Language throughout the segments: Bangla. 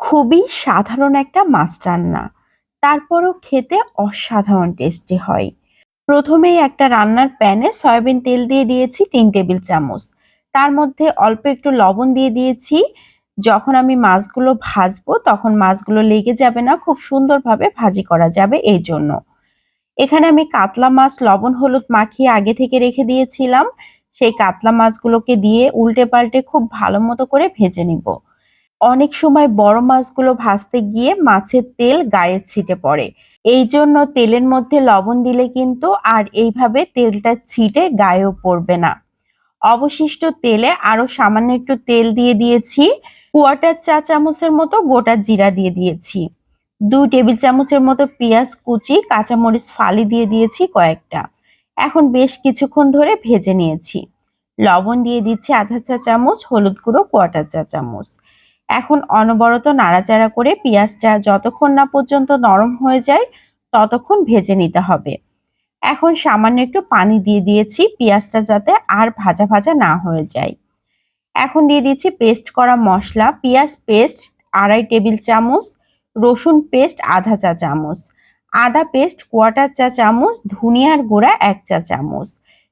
খুবই সাধারণ একটা মাছ রান্না, তারপরও খেতে অসাধারণ টেস্টি হয়। প্রথমেই একটা রান্নার প্যানে সয়াবিন তেল দিয়ে দিয়েছি 3 টেবিল চামচ। তার মধ্যে অল্প একটু লবণ দিয়ে দিয়েছি। যখন আমি মাছগুলো ভাজবো তখন মাছগুলো লেগে যাবে না, খুব সুন্দরভাবে ভাজি করা যাবে এই জন্য। এখানে আমি কাতলা মাছ লবণ হলুদ মাখিয়ে আগে থেকে রেখে দিয়েছিলাম। সেই কাতলা মাছগুলোকে দিয়ে উল্টে পাল্টে খুব ভালো মতো করে ভেজে নিব। অনেক সময় বড় মাছগুলো ভাজতে গিয়ে মাছের তেল গায়ে ছিটে পড়ে। এই জন্য তেলের মধ্যে লবণ দিলে কিন্তু আর এইভাবে তেলটা ছিটে গায়েও পড়বে না। অবশিষ্ট তেলে আরো সামান্য একটু তেল দিয়ে দিয়েছি। 1/4 চা চামচের মতো গোটা জিরা দিয়ে দিয়েছি। 2 টেবিল চামচের মতো পেঁয়াজ কুচি, কাঁচামরিচ ফালি দিয়ে দিয়েছি কয়েকটা। এখন বেশ কিছুক্ষণ ধরে ভেজে নিয়েছি। লবণ দিয়ে দিচ্ছি 1/2 চা চামচ, হলুদ গুঁড়ো 1/4 চা চামচ। এখন অনবরত নাড়াচাড়া করে পেঁয়াজটা যতক্ষণ না পর্যন্ত নরম হয়ে যায় ততক্ষণ ভেজে নিতে হবে। এখন সামান্য একটু পানি দিয়ে দিয়েছি পেঁয়াজটা যাতে আর ভাজা ভাজা না হয়ে যায়। এখন দিয়ে দিচ্ছি পেস্ট করা মশলা। পেঁয়াজ পেস্ট 2.5 টেবিল চামচ, রসুন পেস্ট 1/2 চা চামচ, আদা পেস্ট 1/4 চা চামচ, ধনিয়ার গুঁড়া 1 চা চামচ,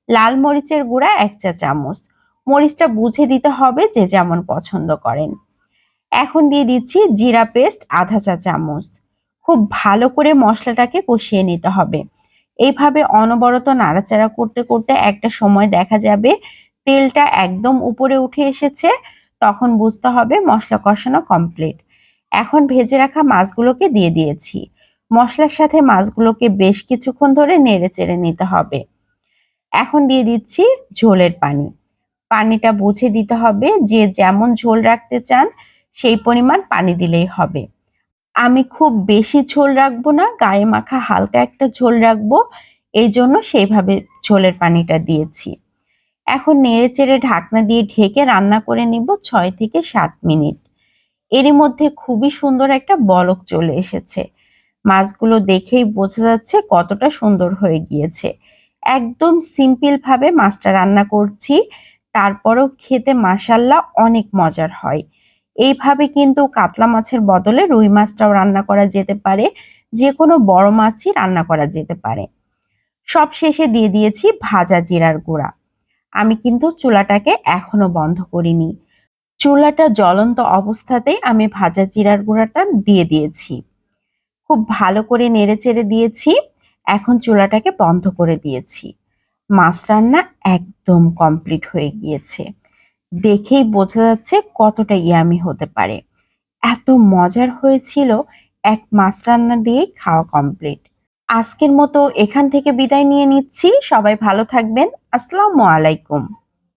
লাল মরিচের গুঁড়া 1 চা চামচ। মরিচটা বুঝে দিতে হবে যে যেমন পছন্দ করেন। এখন দিয়ে দিচ্ছি জিরা পেস্ট 1/2 চা চামচ। খুব ভালো করে মশলাটাকে কষিয়ে নিতে হবে। এইভাবে অনবরত নাড়াচাড়া করতে করতে একটা সময় দেখা যাবে তেলটা একদম উপরে উঠে এসেছে, তখন বুঝতে হবে মশলা কষানো কমপ্লিট। এখন ভেজে রাখা মাছগুলোকে দিয়ে দিয়েছি। মশলার সাথে মাছগুলোকে বেশ কিছুক্ষণ ধরে নেড়ে চেড়ে নিতে হবে। এখন দিয়ে দিচ্ছি ঝোলের পানি। পানিটা বুঝে দিতে হবে, যে যেমন ঝোল রাখতে চান সেই পরিমাণ পানি দিলেই হবে। আমি খুব বেশি ঝোল রাখবো না, গায়ে মাখা হালকা একটা ঝোল রাখবো, এই জন্য সেইভাবে ঝোলের পানিটা দিয়েছি। এখন নেড়ে চেড়ে ঢাকনা দিয়ে ঢেকে রান্না করে নিব 6 থেকে 7 মিনিট। এরই মধ্যে খুবই সুন্দর একটা বলক চলে এসেছে। মাছগুলো দেখেই বোঝা যাচ্ছে কতটা সুন্দর হয়ে গিয়েছে। একদম সিম্পল ভাবে মাছটা রান্না করছি, তারপরও খেতে মাশাআল্লাহ অনেক মজার হয়। এইভাবে কিন্তু কাতলা মাছের বদলে রুই মাছটাও রান্না করা যেতে পারে, যে কোনো বড় মাছই রান্না করা যেতে পারে। সব শেষে দিয়ে দিয়েছি ভাজা জিরার গুঁড়া। আমি কিন্তু চুলাটাকে এখনো বন্ধ করিনি। চুলাটা জ্বলন্ত অবস্থাতেই আমি ভাজা জিরার গুঁড়াটা দিয়ে দিয়েছি। খুব ভালো করে নেড়েচেড়ে দিয়েছি। এখন চুলাটাকে বন্ধ করে দিয়েছি। মাছ রান্না একদম কমপ্লিট হয়ে গিয়েছে। দেখেই বোঝা যাচ্ছে কতটা ইয়ামি হতে পারে। এত মজার হয়েছিল, এক মাছ রান্না দিয়েই খাওয়া কমপ্লিট। আজকের মতো এখান থেকে বিদায় নিয়ে নিচ্ছি। সবাই ভালো থাকবেন। আসসালামু আলাইকুম।